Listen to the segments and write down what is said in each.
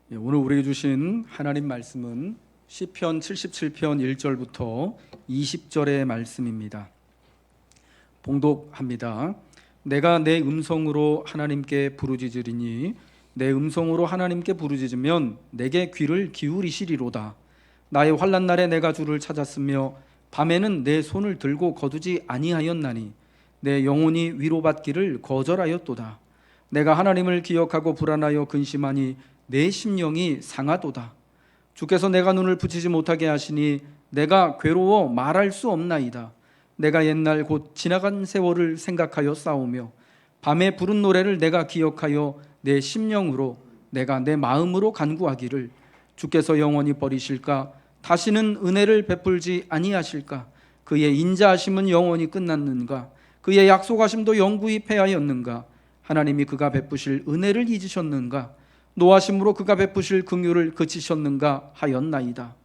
오늘 우리에게 주신 하나님 말씀은 시편 77편 1절부터 20절의 말씀입니다. 봉독합니다. 내가 내 음성으로 하나님께 부르짖으리니 내 음성으로 하나님께 부르짖으면 내게 귀를 기울이시리로다. 나의 환난 날에 내가 주를 찾았으며 밤에는 내 손을 들고 거두지 아니하였나니 내 영혼이 위로받기를 거절하였도다. 내가 하나님을 기억하고 불안하여 근심하니 내 심령이 상하도다. 주께서 내가 눈을 붙이지 못하게 하시니 내가 괴로워 말할 수 없나이다. 내가 옛날 곧 지나간 세월을 생각하여 싸우며 밤에 부른 노래를 내가 기억하여 내 심령으로 내가 내 마음으로 간구하기를 주께서 영원히 버리실까? 다시는 은혜를 베풀지 아니하실까? 그의 인자하심은 영원히 끝났는가? 그의 약속하심도 영구히 패하였는가? 하나님이 그가 베푸실 은혜를 잊으셨는가? 노하심으로 그가 베푸실 긍휼을 그치셨는가 하였나이다.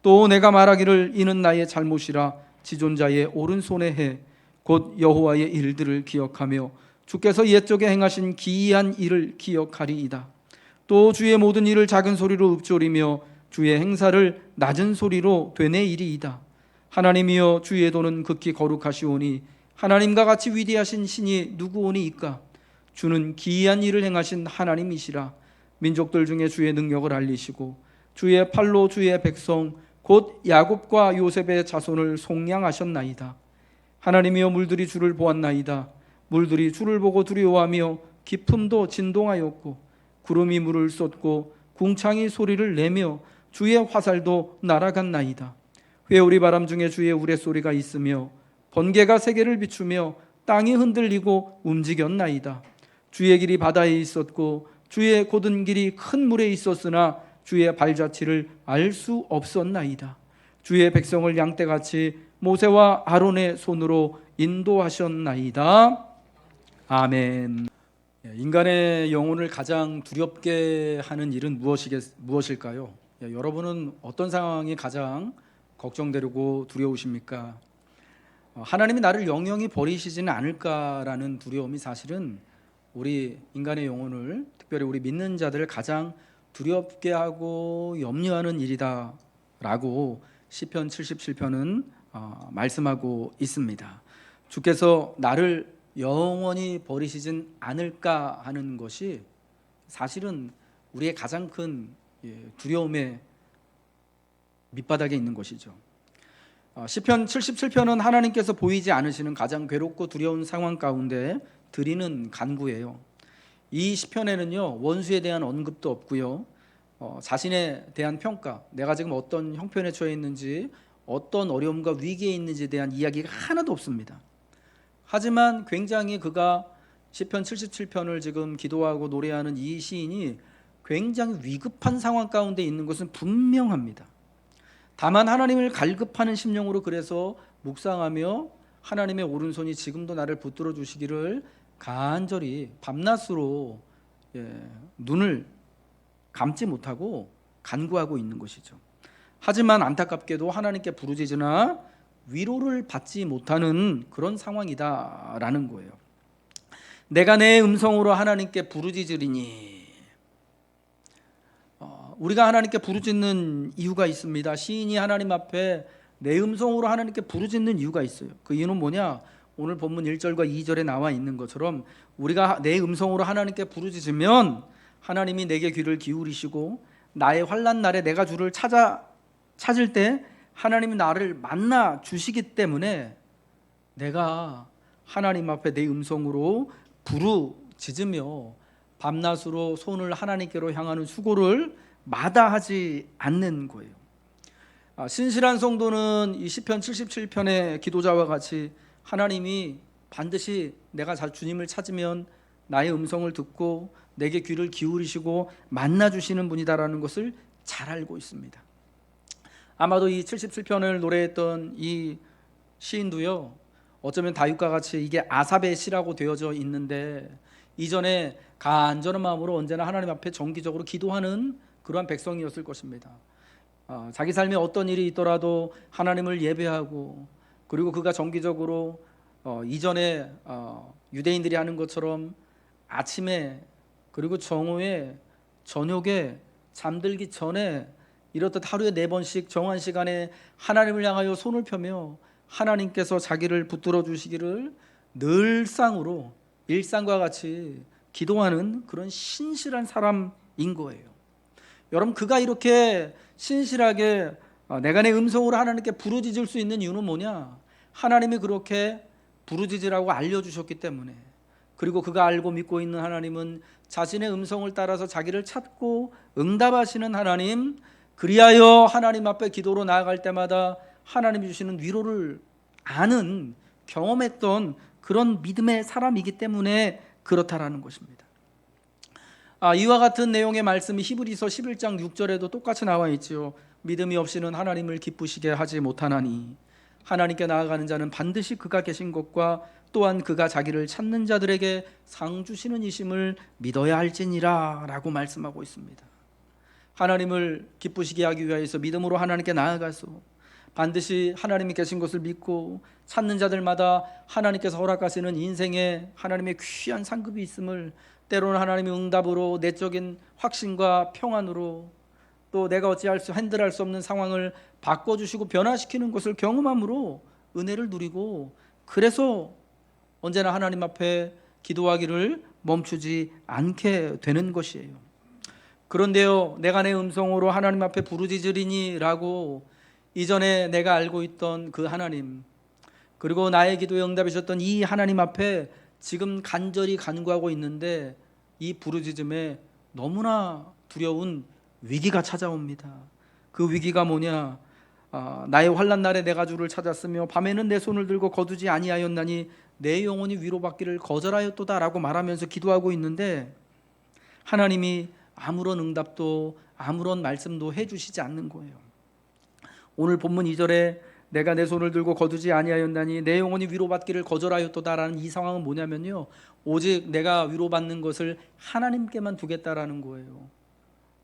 또 내가 말하기를 이는 나의 잘못이라 지존자의 오른손에 해 곧 여호와의 일들을 기억하며 주께서 옛적에 행하신 기이한 일을 기억하리이다. 또 주의 모든 일을 작은 소리로 읊조리며 주의 행사를 낮은 소리로 되뇌이리이다. 하나님이여 주의 도는 극히 거룩하시오니 하나님과 같이 위대하신 신이 누구오니이까? 주는 기이한 일을 행하신 하나님이시라. 민족들 중에 주의 능력을 알리시고 주의 팔로 주의 백성 곧 야곱과 요셉의 자손을 속량하셨나이다. 하나님이여 물들이 주를 보았나이다. 물들이 주를 보고 두려워하며 깊음도 진동하였고 구름이 물을 쏟고 궁창이 소리를 내며 주의 화살도 날아갔나이다. 회오리 바람 중에 주의 우레소리가 있으며 번개가 세계를 비추며 땅이 흔들리고 움직였나이다. 주의 길이 바다에 있었고 주의 곧은 길이 큰 물에 있었으나 주의 발자취를 알 수 없었나이다. 주의 백성을 양떼같이 모세와 아론의 손으로 인도하셨나이다. 아멘. 인간의 영혼을 가장 두렵게 하는 일은 무엇일까요? 여러분은 어떤 상황이 가장 걱정되고 두려우십니까? 하나님이 나를 영영히 버리시지는 않을까라는 두려움이 사실은 우리 인간의 영혼을, 특별히 우리 믿는 자들을 가장 두렵게 하고 염려하는 일이다라고 시편 77편은 말씀하고 있습니다. 주께서 나를 영원히 버리시진 않을까 하는 것이 사실은 우리의 가장 큰 두려움의 밑바닥에 있는 것이죠. 시편 77편은 하나님께서 보이지 않으시는 가장 괴롭고 두려운 상황 가운데 드리는 간구예요. 이 시편에는요, 원수에 대한 언급도 없고요, 자신에 대한 평가, 내가 지금 어떤 형편에 처해 있는지, 어떤 어려움과 위기에 있는지에 대한 이야기가 하나도 없습니다. 하지만 굉장히 그가 시편 77편을 지금 기도하고 노래하는 이 시인이 굉장히 위급한 상황 가운데 있는 것은 분명합니다. 다만 하나님을 갈급하는 심령으로 그래서 묵상하며 하나님의 오른손이 지금도 나를 붙들어 주시기를 간절히 밤낮으로 눈을 감지 못하고 간구하고 있는 것이죠. 하지만 안타깝게도 하나님께 부르짖으나 위로를 받지 못하는 그런 상황이다라는 거예요. 내가 내 음성으로 하나님께 부르짖으리니, 우리가 하나님께 부르짖는 이유가 있습니다. 시인이 하나님 앞에 내 음성으로 하나님께 부르짖는 이유가 있어요. 그 이유는 뭐냐? 오늘 본문 1절과 2절에 나와 있는 것처럼 우리가 내 음성으로 하나님께 부르짖으면 하나님이 내게 귀를 기울이시고 나의 환난 날에 내가 주를 찾을 때 하나님이 나를 만나 주시기 때문에 내가 하나님 앞에 내 음성으로 부르짖으며 밤낮으로 손을 하나님께로 향하는 수고를 마다하지 않는 거예요. 신실한 성도는 이 시편 77편의 기도자와 같이 하나님이 반드시 내가 주님을 찾으면 나의 음성을 듣고 내게 귀를 기울이시고 만나주시는 분이다라는 것을 잘 알고 있습니다. 아마도 이 77편을 노래했던 이 시인도요, 어쩌면 다윗과 같이 이게 아삽의 시라고 되어져 있는데 이전에 간절한 마음으로 언제나 하나님 앞에 정기적으로 기도하는 그러한 백성이었을 것입니다. 자기 삶에 어떤 일이 있더라도 하나님을 예배하고, 그리고 그가 정기적으로 이전에 유대인들이 하는 것처럼 아침에 그리고 정오에 저녁에 잠들기 전에 이렇듯 하루에 4번씩 정한 시간에 하나님을 향하여 손을 펴며 하나님께서 자기를 붙들어 주시기를 늘상으로 일상과 같이 기도하는 그런 신실한 사람인 거예요. 여러분, 그가 이렇게 신실하게 내가 내 음성으로 하나님께 부르짖을 수 있는 이유는 뭐냐? 하나님이 그렇게 부르짖으라고 알려주셨기 때문에. 그리고 그가 알고 믿고 있는 하나님은 자신의 음성을 따라서 자기를 찾고 응답하시는 하나님, 그리하여 하나님 앞에 기도로 나아갈 때마다 하나님이 주시는 위로를 아는, 경험했던 그런 믿음의 사람이기 때문에 그렇다라는 것입니다. 이와 같은 내용의 말씀이 히브리서 11장 6절에도 똑같이 나와 있지요. 믿음이 없이는 하나님을 기쁘시게 하지 못하나니 하나님께 나아가는 자는 반드시 그가 계신 것과 또한 그가 자기를 찾는 자들에게 상 주시는 이심을 믿어야 할지니라 라고 말씀하고 있습니다. 하나님을 기쁘시게 하기 위하여서 믿음으로 하나님께 나아가서 반드시 하나님이 계신 것을 믿고 찾는 자들마다 하나님께서 허락하시는 인생에 하나님의 귀한 상급이 있음을, 때로는 하나님의 응답으로 내적인 확신과 평안으로, 또 내가 핸들할 수 없는 상황을 바꿔주시고 변화시키는 것을 경험함으로 은혜를 누리고, 그래서 언제나 하나님 앞에 기도하기를 멈추지 않게 되는 것이에요. 그런데요, 내가 내 음성으로 하나님 앞에 부르짖으리니 라고 이전에 내가 알고 있던 그 하나님, 그리고 나의 기도에 응답하셨던 이 하나님 앞에 지금 간절히 간구하고 있는데 이 부르짖음에 너무나 두려운 위기가 찾아옵니다. 그 위기가 뭐냐? 나의 환난 날에 내가 주를 찾았으며 밤에는 내 손을 들고 거두지 아니하였나니 내 영혼이 위로받기를 거절하였도다 라고 말하면서 기도하고 있는데 하나님이 아무런 응답도 아무런 말씀도 해주시지 않는 거예요. 오늘 본문 2절에 내가 내 손을 들고 거두지 아니하였나니 내 영혼이 위로받기를 거절하였도다라는 이 상황은 뭐냐면요, 오직 내가 위로받는 것을 하나님께만 두겠다라는 거예요.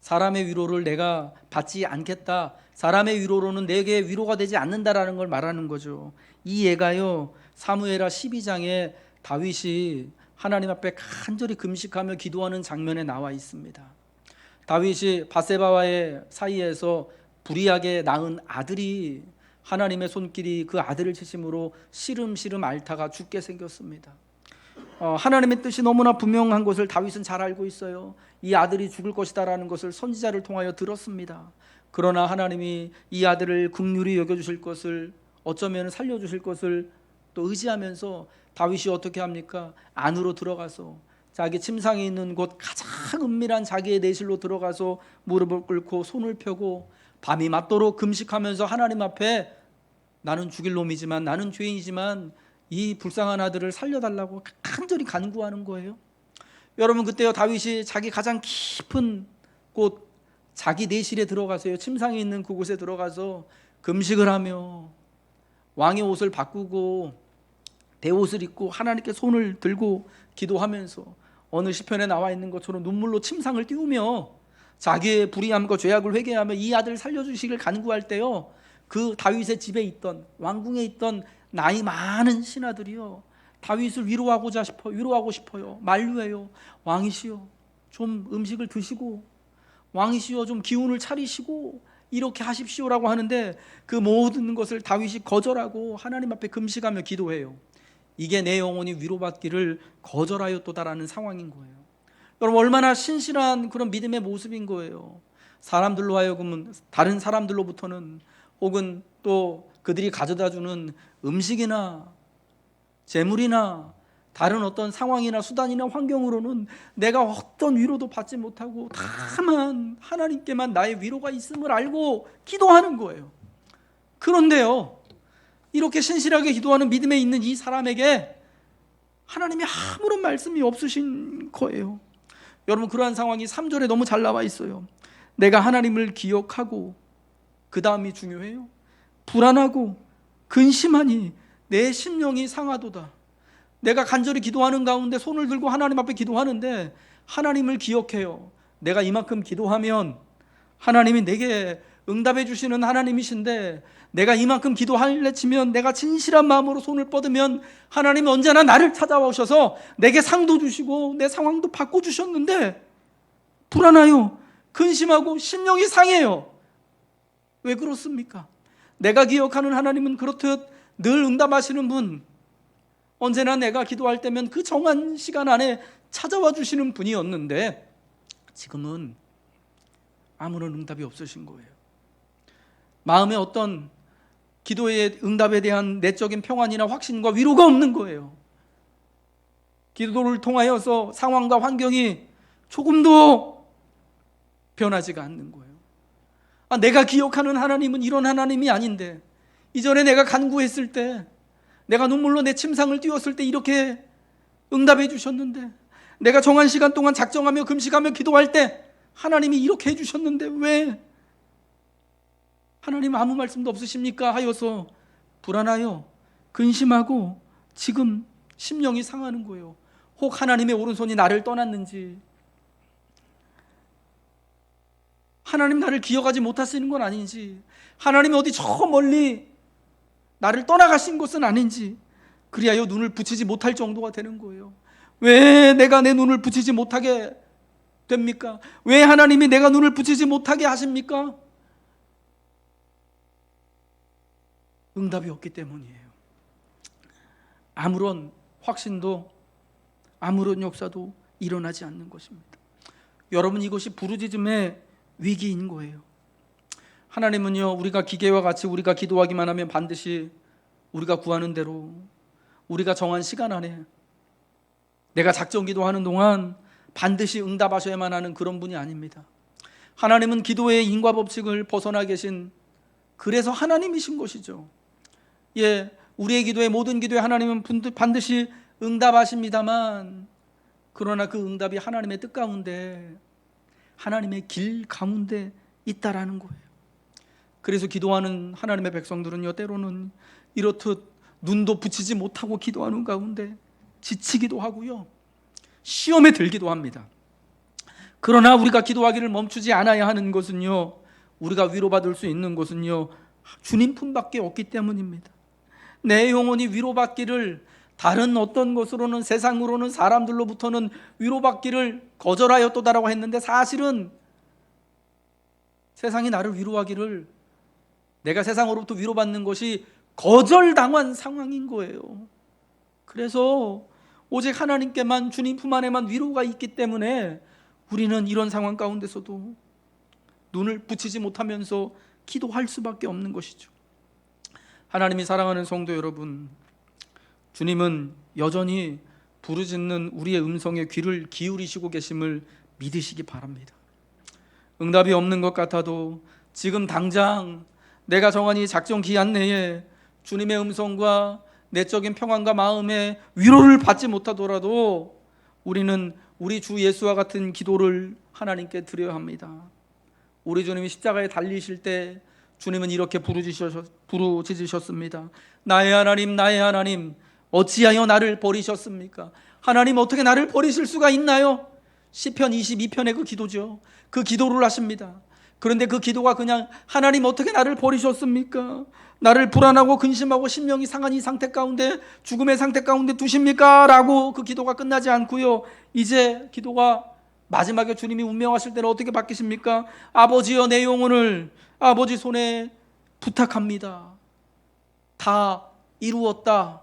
사람의 위로를 내가 받지 않겠다, 사람의 위로로는 내게 위로가 되지 않는다라는 걸 말하는 거죠. 이 예가요, 사무엘하 12장에 다윗이 하나님 앞에 간절히 금식하며 기도하는 장면에 나와 있습니다. 다윗이 바세바와의 사이에서 불의하게 낳은 아들이 하나님의 손길이 그 아들을 치심으로 시름시름 앓다가 죽게 생겼습니다. 하나님의 뜻이 너무나 분명한 것을 다윗은 잘 알고 있어요. 이 아들이 죽을 것이다라는 것을 선지자를 통하여 들었습니다. 그러나 하나님이 이 아들을 긍휼히 여겨주실 것을, 어쩌면 살려주실 것을 또 의지하면서 다윗이 어떻게 합니까? 안으로 들어가서 자기 침상에 있는 곳 가장 은밀한 자기의 내실로 들어가서 무릎을 꿇고 손을 펴고 밤이 맞도록 금식하면서 하나님 앞에 나는 죽일 놈이지만, 나는 죄인이지만 이 불쌍한 아들을 살려달라고 간절히 간구하는 거예요. 여러분, 그때요 다윗이 자기 가장 깊은 곳, 자기 내실에 들어가서요, 침상에 있는 그곳에 들어가서 금식을 하며 왕의 옷을 바꾸고 대옷을 입고 하나님께 손을 들고 기도하면서 어느 시편에 나와 있는 것처럼 눈물로 침상을 띄우며 자기의 불의함과 죄악을 회개하며 이 아들을 살려주시길 간구할 때요, 그 다윗의 집에 있던, 왕궁에 있던 나이 많은 신하들이요 다윗을 위로하고 싶어요. 만류해요. 왕이시여, 좀 음식을 드시고, 왕이시여, 좀 기운을 차리시고 이렇게 하십시오라고 하는데 그 모든 것을 다윗이 거절하고 하나님 앞에 금식하며 기도해요. 이게 내 영혼이 위로받기를 거절하였도다라는 상황인 거예요. 여러분, 얼마나 신실한 그런 믿음의 모습인 거예요. 사람들로 하여금은, 다른 사람들로부터는, 혹은 또 그들이 가져다주는 음식이나 재물이나 다른 어떤 상황이나 수단이나 환경으로는 내가 어떤 위로도 받지 못하고 다만 하나님께만 나의 위로가 있음을 알고 기도하는 거예요. 그런데요, 이렇게 신실하게 기도하는 믿음에 있는 이 사람에게 하나님이 아무런 말씀이 없으신 거예요. 여러분, 그러한 상황이 3절에 너무 잘 나와 있어요. 내가 하나님을 기억하고, 그 다음이 중요해요. 불안하고 근심하니 내 심령이 상하도다. 내가 간절히 기도하는 가운데 손을 들고 하나님 앞에 기도하는데 하나님을 기억해요. 내가 이만큼 기도하면 하나님이 내게 응답해 주시는 하나님이신데, 내가 이만큼 기도할래 치면, 내가 진실한 마음으로 손을 뻗으면 하나님이 언제나 나를 찾아오셔서 내게 상도 주시고 내 상황도 바꿔주셨는데 불안해요. 근심하고 심령이 상해요. 왜 그렇습니까? 내가 기억하는 하나님은 그렇듯 늘 응답하시는 분, 언제나 내가 기도할 때면 그 정한 시간 안에 찾아와 주시는 분이었는데 지금은 아무런 응답이 없으신 거예요. 마음에 어떤 기도의 응답에 대한 내적인 평안이나 확신과 위로가 없는 거예요. 기도를 통하여서 상황과 환경이 조금도 변하지가 않는 거예요. 내가 기억하는 하나님은 이런 하나님이 아닌데, 이전에 내가 간구했을 때, 내가 눈물로 내 침상을 띄웠을 때 이렇게 응답해 주셨는데, 내가 정한 시간 동안 작정하며 금식하며 기도할 때 하나님이 이렇게 해주셨는데 왜 하나님 아무 말씀도 없으십니까? 하여서 불안하여 근심하고 지금 심령이 상하는 거예요. 혹 하나님의 오른손이 나를 떠났는지, 하나님 나를 기억하지 못하시는 건 아닌지, 하나님이 어디 저 멀리 나를 떠나가신 것은 아닌지, 그리하여 눈을 붙이지 못할 정도가 되는 거예요. 왜 내가 내 눈을 붙이지 못하게 됩니까? 왜 하나님이 내가 눈을 붙이지 못하게 하십니까? 응답이 없기 때문이에요. 아무런 확신도 아무런 역사도 일어나지 않는 것입니다. 여러분, 이것이 부르짖음의 위기인 거예요. 하나님은요, 우리가 기계와 같이 우리가 기도하기만 하면 반드시 우리가 구하는 대로 우리가 정한 시간 안에 내가 작정 기도하는 동안 반드시 응답하셔야만 하는 그런 분이 아닙니다. 하나님은 기도의 인과 법칙을 벗어나 계신, 그래서 하나님이신 것이죠. 우리의 기도에, 모든 기도에 하나님은 반드시 응답하십니다만, 그러나 그 응답이 하나님의 뜻 가운데, 하나님의 길 가운데 있다라는 거예요. 그래서 기도하는 하나님의 백성들은요, 때로는 이렇듯 눈도 붙이지 못하고 기도하는 가운데 지치기도 하고요, 시험에 들기도 합니다. 그러나 우리가 기도하기를 멈추지 않아야 하는 것은요, 우리가 위로받을 수 있는 것은요, 주님 품밖에 없기 때문입니다. 내 영혼이 위로받기를 다른 어떤 것으로는, 세상으로는, 사람들로부터는 위로받기를 거절하였도다라고 했는데, 사실은 세상이 나를 위로하기를, 내가 세상으로부터 위로받는 것이 거절당한 상황인 거예요. 그래서 오직 하나님께만, 주님 품 안에만 위로가 있기 때문에 우리는 이런 상황 가운데서도 눈을 붙이지 못하면서 기도할 수밖에 없는 것이죠. 하나님이 사랑하는 성도 여러분, 주님은 여전히 부르짖는 우리의 음성에 귀를 기울이시고 계심을 믿으시기 바랍니다. 응답이 없는 것 같아도 지금 당장 내가 정하니 작정 기한 내에 주님의 음성과 내적인 평안과 마음의 위로를 받지 못하더라도 우리는 우리 주 예수와 같은 기도를 하나님께 드려야 합니다. 우리 주님이 십자가에 달리실 때 주님은 이렇게 부르짖으셨습니다. 나의 하나님, 나의 하나님, 어찌하여 나를 버리셨습니까? 하나님, 어떻게 나를 버리실 수가 있나요? 시편 22편의 그 기도죠. 그 기도를 하십니다. 그런데 그 기도가 그냥 하나님, 어떻게 나를 버리셨습니까? 나를 불안하고 근심하고 심령이 상한 이 상태 가운데, 죽음의 상태 가운데 두십니까? 라고 그 기도가 끝나지 않고요, 이제 기도가 마지막에 주님이 운명하실 때는 어떻게 바뀌십니까? 아버지여, 내 영혼을 아버지 손에 부탁합니다. 다 이루었다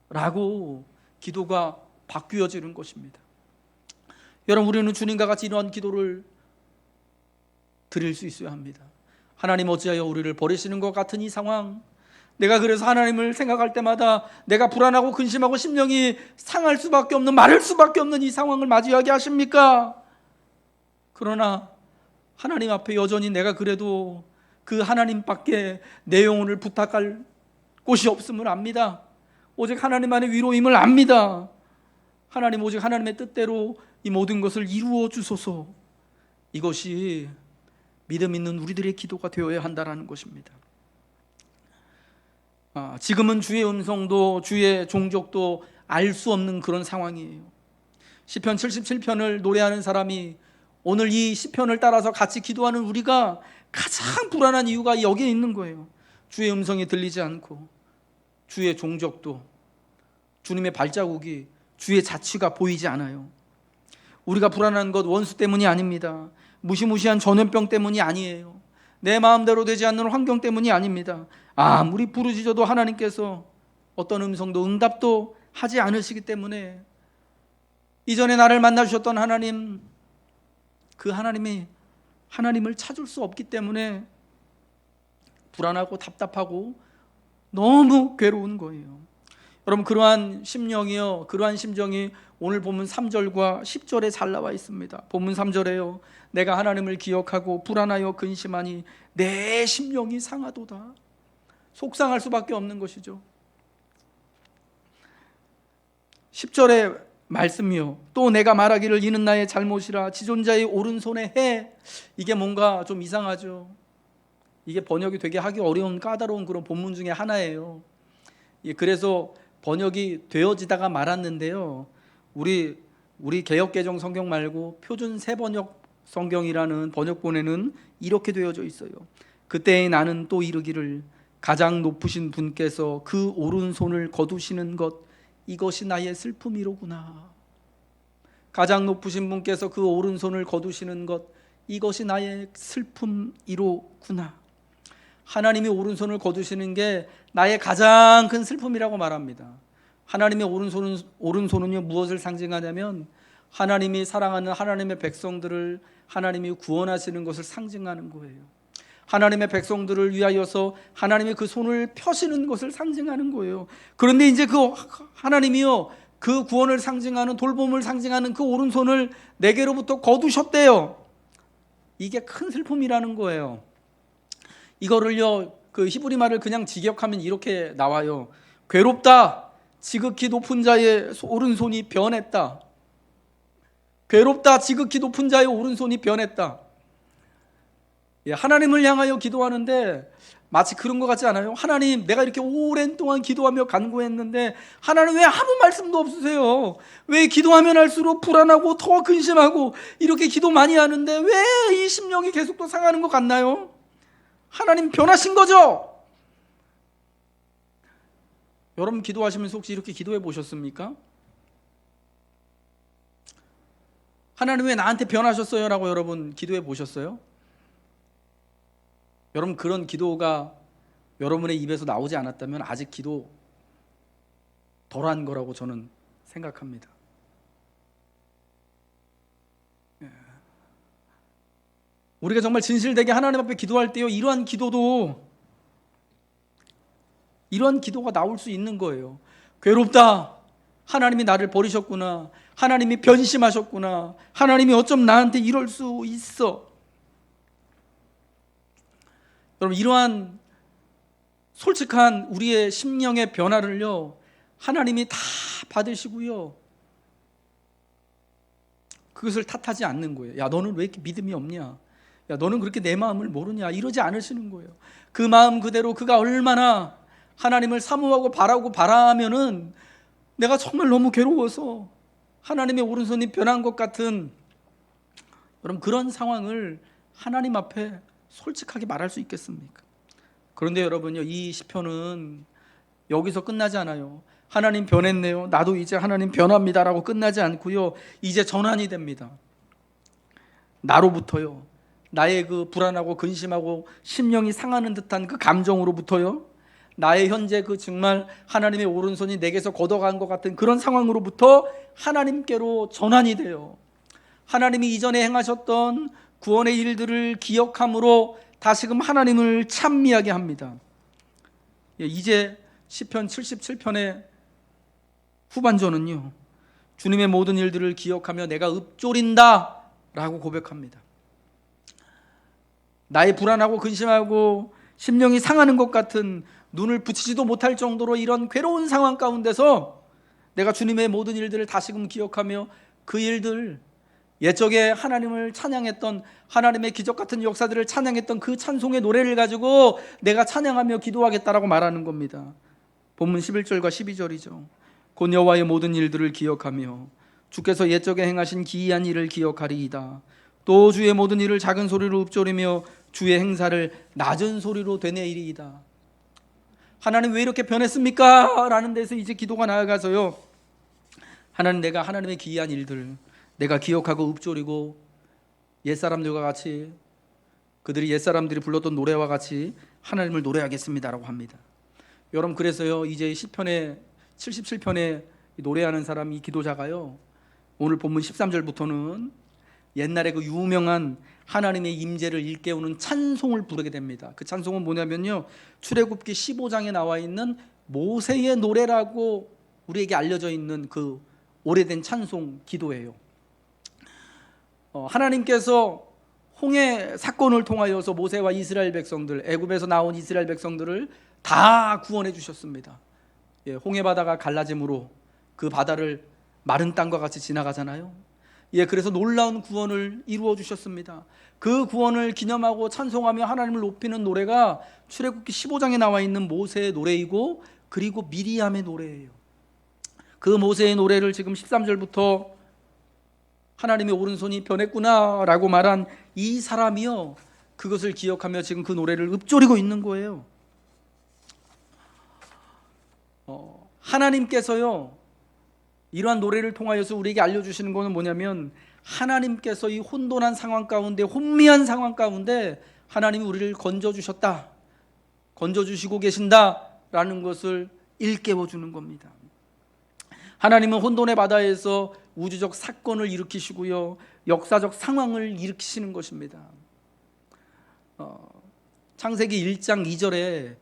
라고 기도가 바뀌어지는 것입니다. 여러분, 우리는 주님과 같이 이러한 기도를 드릴 수 있어야 합니다. 하나님, 어찌하여 우리를 버리시는 것 같은 이 상황, 내가 그래서 하나님을 생각할 때마다 내가 불안하고 근심하고 심령이 상할 수밖에 없는, 마를 수밖에 없는 이 상황을 맞이하게 하십니까? 그러나 하나님 앞에 여전히 내가 그래도 그 하나님밖에 내 영혼을 부탁할 곳이 없음을 압니다. 오직 하나님 안의 위로임을 압니다. 하나님, 오직 하나님의 뜻대로 이 모든 것을 이루어 주소서. 이것이 믿음 있는 우리들의 기도가 되어야 한다는 것입니다. 지금은 주의 음성도 주의 종족도 알 수 없는 그런 상황이에요. 시편 77편을 노래하는 사람이, 오늘 이 시편을 따라서 같이 기도하는 우리가 가장 불안한 이유가 여기에 있는 거예요. 주의 음성이 들리지 않고, 주의 종족도, 주님의 발자국이, 주의 자취가 보이지 않아요. 우리가 불안한 것 원수 때문이 아닙니다. 무시무시한 전염병 때문이 아니에요. 내 마음대로 되지 않는 환경 때문이 아닙니다. 아무리 부르짖어도 하나님께서 어떤 음성도 응답도 하지 않으시기 때문에, 이전에 나를 만나주셨던 하나님, 그 하나님을 찾을 수 없기 때문에 불안하고 답답하고 너무 괴로운 거예요. 여러분, 그러한 심정이 오늘 본문 3절과 10절에 잘 나와 있습니다. 본문 3절에요, 내가 하나님을 기억하고 불안하여 근심하니 내 심령이 상하도다. 속상할 수밖에 없는 것이죠. 10절의 말씀이요, 또 내가 말하기를 이는 나의 잘못이라 지존자의 오른손에 해. 이게 뭔가 좀 이상하죠. 이게 번역이 되게 하기 어려운 까다로운 그런 본문 중에 하나예요. 그래서 번역이 되어지다가 말았는데요, 우리 개역개정 성경 말고 표준 새번역 성경이라는 번역본에는 이렇게 되어져 있어요. 그때에 나는 또 이르기를 가장 높으신 분께서 그 오른손을 거두시는 것, 이것이 나의 슬픔이로구나. 가장 높으신 분께서 그 오른손을 거두시는 것, 이것이 나의 슬픔이로구나. 하나님이 오른손을 거두시는 게 나의 가장 큰 슬픔이라고 말합니다. 하나님의 오른손은요, 무엇을 상징하냐면 하나님이 사랑하는 하나님의 백성들을 하나님이 구원하시는 것을 상징하는 거예요. 하나님의 백성들을 위하여서 하나님이 그 손을 펴시는 것을 상징하는 거예요. 그런데 이제 그 하나님이요, 그 구원을 상징하는, 돌봄을 상징하는 그 오른손을 내게로부터 거두셨대요. 이게 큰 슬픔이라는 거예요. 이거를요, 그 히브리 말을 그냥 직역하면 이렇게 나와요. 괴롭다, 지극히 높은 자의 오른손이 변했다. 괴롭다, 지극히 높은 자의 오른손이 변했다. 하나님을 향하여 기도하는데 마치 그런 것 같지 않아요? 하나님, 내가 이렇게 오랜 동안 기도하며 간구했는데 하나님 왜 아무 말씀도 없으세요? 왜 기도하면 할수록 불안하고 더 근심하고 이렇게 기도 많이 하는데 왜 이 심령이 계속 또 상하는 것 같나요? 하나님 변하신 거죠? 여러분, 기도하시면서 혹시 이렇게 기도해 보셨습니까? 하나님 왜 나한테 변하셨어요? 라고 여러분 기도해 보셨어요? 여러분, 그런 기도가 여러분의 입에서 나오지 않았다면 아직 기도 덜한 거라고 저는 생각합니다. 우리가 정말 진실되게 하나님 앞에 기도할 때요, 이러한 기도가 나올 수 있는 거예요. 괴롭다, 하나님이 나를 버리셨구나, 하나님이 변심하셨구나, 하나님이 어쩜 나한테 이럴 수 있어. 여러분, 이러한 솔직한 우리의 심령의 변화를요, 하나님이 다 받으시고요, 그것을 탓하지 않는 거예요. 야, 너는 왜 이렇게 믿음이 없냐? 야, 너는 그렇게 내 마음을 모르냐? 이러지 않으시는 거예요. 그 마음 그대로 그가 얼마나 하나님을 사모하고 바라면은 내가 정말 너무 괴로워서 하나님의 오른손이 변한 것 같은, 여러분, 그런 상황을 하나님 앞에 솔직하게 말할 수 있겠습니까? 그런데 여러분요, 이 시편은 여기서 끝나지 않아요. 하나님 변했네요, 나도 이제 하나님 변합니다라고 끝나지 않고요, 이제 전환이 됩니다. 나로부터요, 나의 그 불안하고 근심하고 심령이 상하는 듯한 그 감정으로부터요, 나의 현재 그 정말 하나님의 오른손이 내게서 걷어간 것 같은 그런 상황으로부터 하나님께로 전환이 돼요. 하나님이 이전에 행하셨던 구원의 일들을 기억함으로 다시금 하나님을 찬미하게 합니다. 이제 시편 77편의 후반전은요, 주님의 모든 일들을 기억하며 내가 읊조린다 라고 고백합니다. 나의 불안하고 근심하고 심령이 상하는 것 같은, 눈을 붙이지도 못할 정도로 이런 괴로운 상황 가운데서 내가 주님의 모든 일들을 다시금 기억하며 그 일들, 옛적에 하나님을 찬양했던, 하나님의 기적 같은 역사들을 찬양했던 그 찬송의 노래를 가지고 내가 찬양하며 기도하겠다라고 말하는 겁니다. 본문 11절과 12절이죠. 곧 여호와의 모든 일들을 기억하며 주께서 옛적에 행하신 기이한 일을 기억하리이다. 또 주의 모든 일을 작은 소리로 읊조리며 주의 행사를 낮은 소리로 되뇌이리이다. 하나님 왜 이렇게 변했습니까? 라는 데서 이제 기도가 나아가서요, 하나님, 내가 하나님의 기이한 일들, 내가 기억하고 읊조리고 옛사람들과 같이, 그들이 옛사람들이 불렀던 노래와 같이 하나님을 노래하겠습니다라고 합니다. 여러분, 그래서요, 이제 시편의 77편에 노래하는 사람, 이 기도자가요, 오늘 본문 13절부터는 옛날에 그 유명한 하나님의 임재를 일깨우는 찬송을 부르게 됩니다. 그 찬송은 뭐냐면요, 출애굽기 15장에 나와 있는 모세의 노래라고 우리에게 알려져 있는 그 오래된 찬송 기도예요. 하나님께서 홍해 사건을 통하여서 모세와 이스라엘 백성들, 애굽에서 나온 이스라엘 백성들을 다 구원해 주셨습니다. 홍해 바다가 갈라짐으로 그 바다를 마른 땅과 같이 지나가잖아요. 그래서 놀라운 구원을 이루어 주셨습니다. 그 구원을 기념하고 찬송하며 하나님을 높이는 노래가 출애굽기 15장에 나와 있는 모세의 노래이고, 그리고 미리암의 노래예요. 그 모세의 노래를 지금 13절부터 하나님의 오른손이 변했구나라고 말한 이 사람이요, 그것을 기억하며 지금 그 노래를 읊조리고 있는 거예요. 하나님께서요, 이러한 노래를 통하여서 우리에게 알려주시는 것은 뭐냐면, 하나님께서 이 혼돈한 상황 가운데, 혼미한 상황 가운데 하나님이 우리를 건져주셨다, 건져주시고 계신다라는 것을 일깨워주는 겁니다. 하나님은 혼돈의 바다에서 우주적 사건을 일으키시고요, 역사적 상황을 일으키시는 것입니다. 창세기 1장 2절에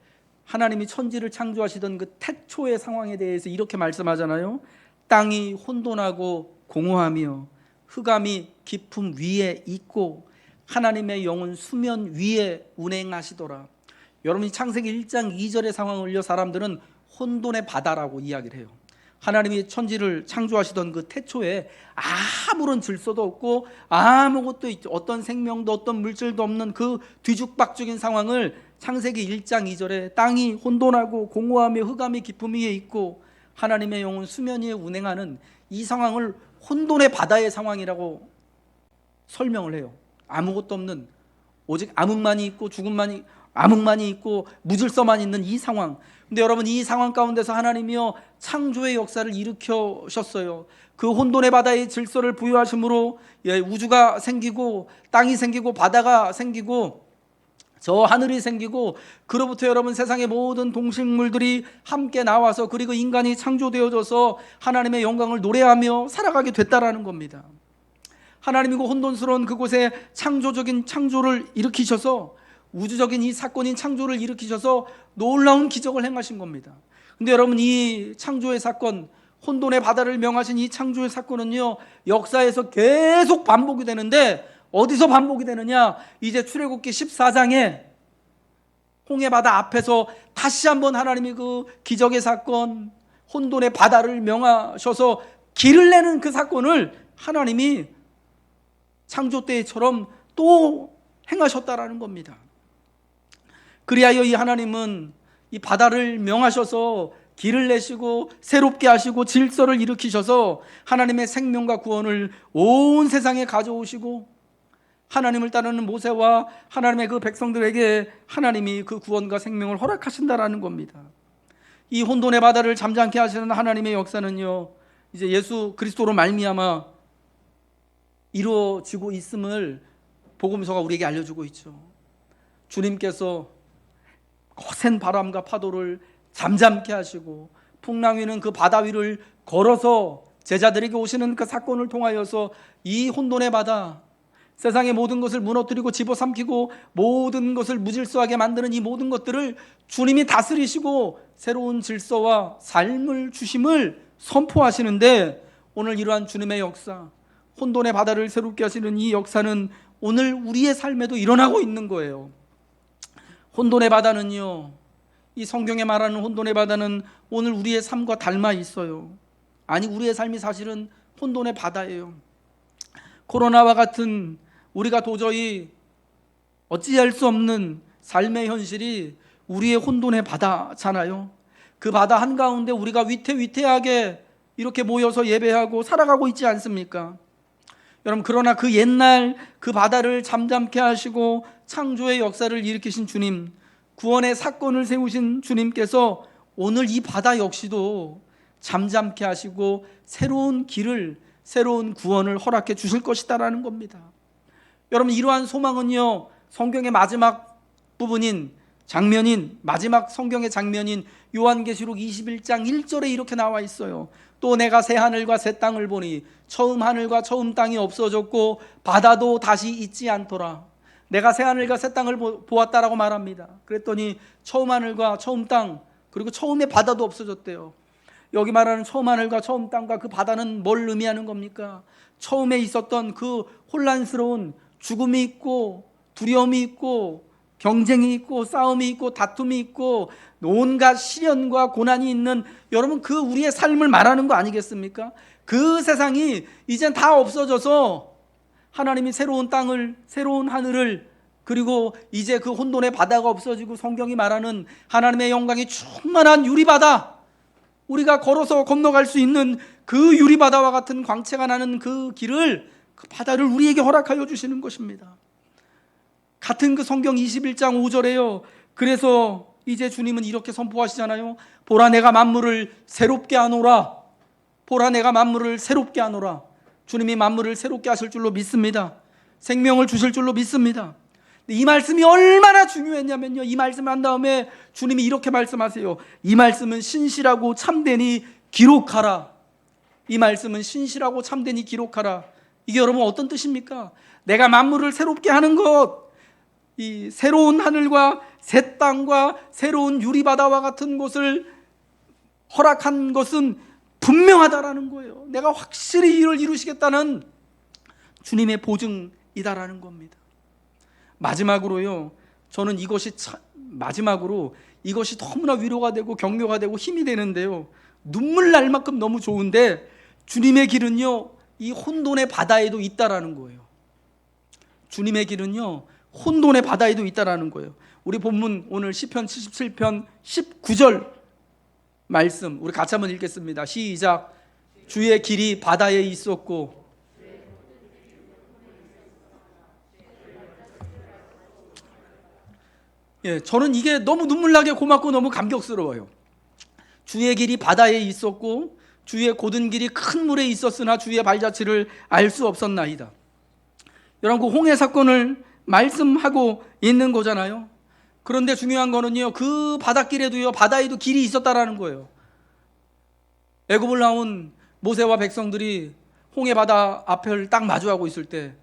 하나님이 천지를 창조하시던 그 태초의 상황에 대해서 이렇게 말씀하잖아요. 땅이 혼돈하고 공허하며 흑암이 깊음 위에 있고 하나님의 영은 수면 위에 운행하시더라. 여러분이 창세기 1장 2절의 상황을요, 사람들은 혼돈의 바다라고 이야기를 해요. 하나님이 천지를 창조하시던 그 태초에 아무런 질서도 없고 아무것도 어떤 생명도 어떤 물질도 없는 그 뒤죽박죽인 상황을 창세기 1장 2절에 땅이 혼돈하고 공허하며 흑암이 깊음 위에 있고 하나님의 영은 수면 위에 운행하는 이 상황을 혼돈의 바다의 상황이라고 설명을 해요. 아무것도 없는, 오직 암흑만이 있고 죽음만이, 암흑만이 있고 무질서만 있는 이 상황. 근데 여러분, 이 상황 가운데서 하나님이요, 창조의 역사를 일으켜셨어요. 그 혼돈의 바다의 질서를 부여하심으로 우주가 생기고 땅이 생기고 바다가 생기고 저 하늘이 생기고, 그로부터 여러분 세상의 모든 동식물들이 함께 나와서, 그리고 인간이 창조되어져서 하나님의 영광을 노래하며 살아가게 됐다라는 겁니다. 하나님이 그 혼돈스러운 그곳에 창조적인 창조를 일으키셔서, 우주적인 이 사건인 창조를 일으키셔서 놀라운 기적을 행하신 겁니다. 근데 여러분, 이 창조의 사건, 혼돈의 바다를 명하신 이 창조의 사건은요, 역사에서 계속 반복이 되는데, 어디서 반복이 되느냐? 이제 출애굽기 14장에 홍해 바다 앞에서 다시 한번 하나님이 그 기적의 사건, 혼돈의 바다를 명하셔서 길을 내는 그 사건을 하나님이 창조 때처럼 또 행하셨다라는 겁니다. 그리하여 이 하나님은 이 바다를 명하셔서 길을 내시고 새롭게 하시고 질서를 일으키셔서 하나님의 생명과 구원을 온 세상에 가져오시고, 하나님을 따르는 모세와 하나님의 그 백성들에게 하나님이 그 구원과 생명을 허락하신다라는 겁니다. 이 혼돈의 바다를 잠잠케 하시는 하나님의 역사는요, 이제 예수 그리스도로 말미암아 이루어지고 있음을 복음서가 우리에게 알려주고 있죠. 주님께서 거센 바람과 파도를 잠잠케 하시고 풍랑 위는 그 바다 위를 걸어서 제자들에게 오시는 그 사건을 통하여서 이 혼돈의 바다, 세상의 모든 것을 무너뜨리고 집어삼키고 모든 것을 무질서하게 만드는 이 모든 것들을 주님이 다스리시고 새로운 질서와 삶을 주심을 선포하시는데, 오늘 이러한 주님의 역사, 혼돈의 바다를 새롭게 하시는 이 역사는 오늘 우리의 삶에도 일어나고 있는 거예요. 혼돈의 바다는요, 이 성경에 말하는 혼돈의 바다는 오늘 우리의 삶과 닮아 있어요. 아니, 우리의 삶이 사실은 혼돈의 바다예요. 코로나와 같은 우리가 도저히 어찌할 수 없는 삶의 현실이 우리의 혼돈의 바다잖아요. 그 바다 한가운데 우리가 위태위태하게 이렇게 모여서 예배하고 살아가고 있지 않습니까? 여러분, 그러나 그 옛날 그 바다를 잠잠케 하시고 창조의 역사를 일으키신 주님, 구원의 사건을 세우신 주님께서 오늘 이 바다 역시도 잠잠케 하시고 새로운 길을, 새로운 구원을 허락해 주실 것이다라는 겁니다. 여러분, 이러한 소망은요, 성경의 마지막 부분인 마지막 성경의 장면인 요한계시록 21장 1절에 이렇게 나와 있어요. 또 내가 새 하늘과 새 땅을 보니 처음 하늘과 처음 땅이 없어졌고 바다도 다시 있지 않더라. 내가 새 하늘과 새 땅을 보았다라고 말합니다. 그랬더니 처음 하늘과 처음 땅, 그리고 처음에 바다도 없어졌대요. 여기 말하는 처음 하늘과 처음 땅과 그 바다는 뭘 의미하는 겁니까? 처음에 있었던 그 혼란스러운 죽음이 있고 두려움이 있고 경쟁이 있고 싸움이 있고 다툼이 있고 온갖 시련과 고난이 있는, 여러분, 그 우리의 삶을 말하는 거 아니겠습니까? 그 세상이 이젠 다 없어져서 하나님이 새로운 땅을, 새로운 하늘을, 그리고 이제 그 혼돈의 바다가 없어지고 성경이 말하는 하나님의 영광이 충만한 유리바다, 우리가 걸어서 건너갈 수 있는 그 유리바다와 같은 광채가 나는 그 길을, 그 바다를 우리에게 허락하여 주시는 것입니다. 같은 그 성경 21장 5절에요. 그래서 이제 주님은 이렇게 선포하시잖아요. 보라 내가 만물을 새롭게 하노라. 보라 내가 만물을 새롭게 하노라. 주님이 만물을 새롭게 하실 줄로 믿습니다. 생명을 주실 줄로 믿습니다. 이 말씀이 얼마나 중요했냐면요, 이 말씀을 한 다음에 주님이 이렇게 말씀하세요. 이 말씀은 신실하고 참되니 기록하라. 이 말씀은 신실하고 참되니 기록하라. 이게 여러분 어떤 뜻입니까? 내가 만물을 새롭게 하는 것, 이 새로운 하늘과 새 땅과 새로운 유리바다와 같은 곳을 허락한 것은 분명하다라는 거예요. 내가 확실히 이를 이루시겠다는 주님의 보증이다라는 겁니다. 마지막으로요, 저는 마지막으로 이것이 너무나 위로가 되고 격려가 되고 힘이 되는데요, 눈물 날 만큼 너무 좋은데, 주님의 길은요 이 혼돈의 바다에도 있다라는 거예요. 주님의 길은요 혼돈의 바다에도 있다라는 거예요. 우리 본문 오늘 시편 77편 19절 말씀 우리 같이 한번 읽겠습니다. 시작. 주의 길이 바다에 있었고 저는 이게 너무 눈물나게 고맙고 너무 감격스러워요. 주의 길이 바다에 있었고 주의 곧은 길이 큰 물에 있었으나 주의 발자취를 알 수 없었나이다. 여러분, 그 홍해 사건을 말씀하고 있는 거잖아요. 그런데 중요한 거는요, 그 바닷길에도요, 바다에도 길이 있었다라는 거예요. 애굽을 나온 모세와 백성들이 홍해 바다 앞을 딱 마주하고 있을 때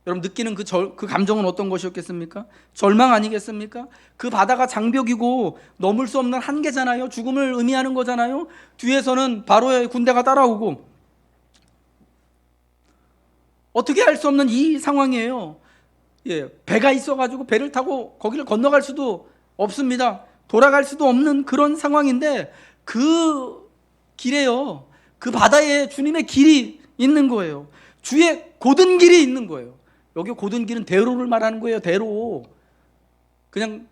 여러분 느끼는 그 감정은 어떤 것이었겠습니까? 절망 아니겠습니까? 그 바다가 장벽이고 넘을 수 없는 한계잖아요. 죽음을 의미하는 거잖아요. 뒤에서는 바로의 군대가 따라오고 어떻게 할 수 없는 이 상황이에요. 배가 있어가지고 배를 타고 거기를 건너갈 수도 없습니다. 돌아갈 수도 없는 그런 상황인데 그 길에요, 그 바다에 주님의 길이 있는 거예요. 주의 곧은 길이 있는 거예요. 여기 곧은 길은 대로를 말하는 거예요. 대로. 그냥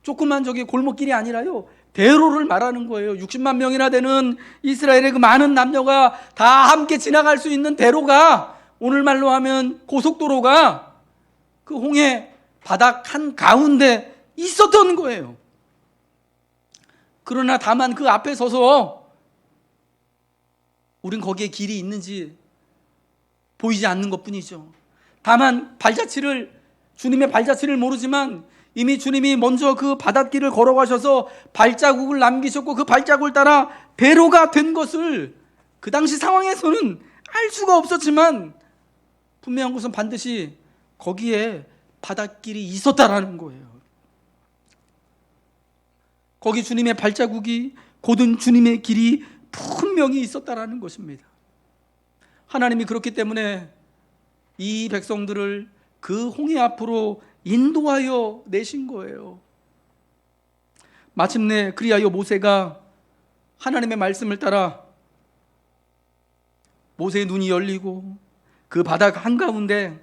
조그만 저기 골목길이 아니라요, 대로를 말하는 거예요. 60만 명이나 되는 이스라엘의 그 많은 남녀가 다 함께 지나갈 수 있는 대로가, 오늘 말로 하면 고속도로가 그 홍해 바닥 한가운데 있었던 거예요. 그러나 다만 그 앞에 서서 우린 거기에 길이 있는지 보이지 않는 것뿐이죠. 다만 주님의 발자취를 모르지만 이미 주님이 먼저 그 바닷길을 걸어가셔서 발자국을 남기셨고 그 발자국을 따라 대로가 된 것을 그 당시 상황에서는 알 수가 없었지만 분명한 것은 반드시 거기에 바닷길이 있었다라는 거예요. 거기 주님의 발자국이, 곧은 주님의 길이 분명히 있었다라는 것입니다. 하나님이 그렇기 때문에 이 백성들을 그 홍해 앞으로 인도하여 내신 거예요. 마침내 그리하여 모세가 하나님의 말씀을 따라 모세의 눈이 열리고 그 바다 한가운데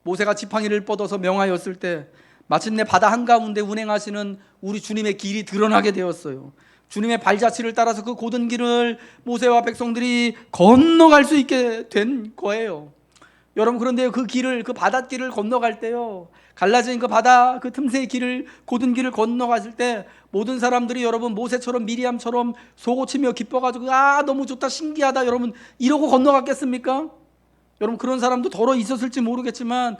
모세가 지팡이를 뻗어서 명하였을 때 마침내 바다 한가운데 운행하시는 우리 주님의 길이 드러나게 되었어요. 주님의 발자취를 따라서 그 곧은 길을 모세와 백성들이 건너갈 수 있게 된 거예요. 여러분, 그런데 그 길을, 그 바닷길을 건너갈 때요, 갈라진 그 바다 그 틈새의 길을, 고든 길을 건너갔을 때 모든 사람들이 여러분 모세처럼 미리암처럼 속옷치며 기뻐가지고 아 너무 좋다 신기하다 여러분 이러고 건너갔겠습니까? 여러분, 그런 사람도 더러 있었을지 모르겠지만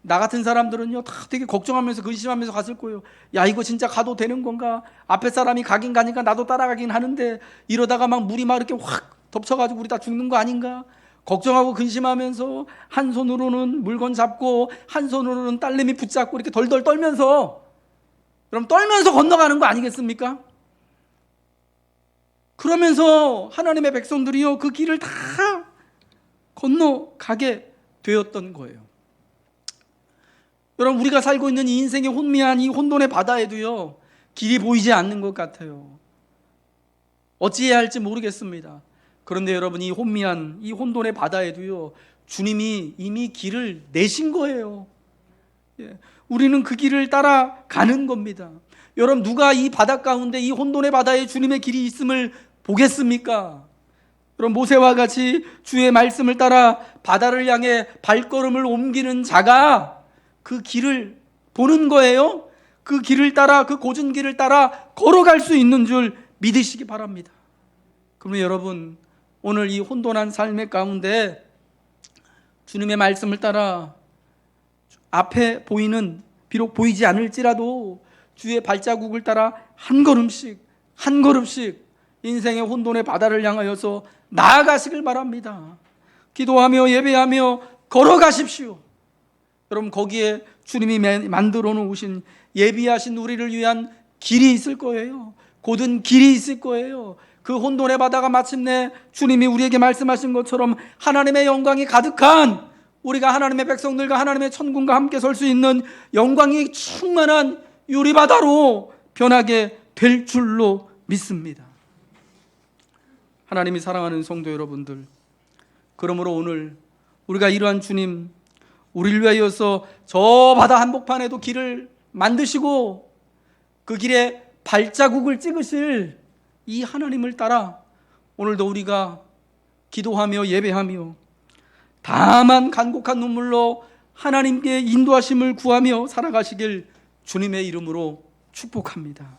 나 같은 사람들은요 다 되게 걱정하면서 근심하면서 갔을 거예요. 야, 이거 진짜 가도 되는 건가? 앞에 사람이 가긴 가니까 나도 따라가긴 하는데 이러다가 막 물이 막 이렇게 확 덮쳐가지고 우리 다 죽는 거 아닌가? 걱정하고 근심하면서 한 손으로는 물건 잡고 한 손으로는 딸내미 붙잡고 이렇게 덜덜 떨면서, 그럼 떨면서 건너가는 거 아니겠습니까? 그러면서 하나님의 백성들이요 그 길을 다 건너가게 되었던 거예요. 여러분, 우리가 살고 있는 이 인생의 혼미한 이 혼돈의 바다에도요 길이 보이지 않는 것 같아요. 어찌해야 할지 모르겠습니다. 그런데 여러분, 이 혼미한 이 혼돈의 바다에도요 주님이 이미 길을 내신 거예요. 우리는 그 길을 따라가는 겁니다. 여러분, 누가 이 바다 가운데 이 혼돈의 바다에 주님의 길이 있음을 보겠습니까? 여러분, 모세와 같이 주의 말씀을 따라 바다를 향해 발걸음을 옮기는 자가 그 길을 보는 거예요. 그 길을 따라, 그 고진 길을 따라 걸어갈 수 있는 줄 믿으시기 바랍니다. 그러면 여러분, 오늘 이 혼돈한 삶의 가운데 주님의 말씀을 따라 앞에 보이는, 비록 보이지 않을지라도 주의 발자국을 따라 한 걸음씩 한 걸음씩 인생의 혼돈의 바다를 향하여서 나아가시길 바랍니다. 기도하며 예배하며 걸어가십시오. 여러분, 거기에 주님이 만들어 놓으신, 예비하신 우리를 위한 길이 있을 거예요. 곧은 길이 있을 거예요. 그 혼돈의 바다가 마침내 주님이 우리에게 말씀하신 것처럼 하나님의 영광이 가득한, 우리가 하나님의 백성들과 하나님의 천군과 함께 설 수 있는 영광이 충만한 유리바다로 변하게 될 줄로 믿습니다. 하나님이 사랑하는 성도 여러분들, 그러므로 오늘 우리가 이러한 주님, 우리를 위하여서 저 바다 한복판에도 길을 만드시고 그 길에 발자국을 찍으실 이 하나님을 따라 오늘도 우리가 기도하며 예배하며 다만 간곡한 눈물로 하나님께 인도하심을 구하며 살아가시길 주님의 이름으로 축복합니다.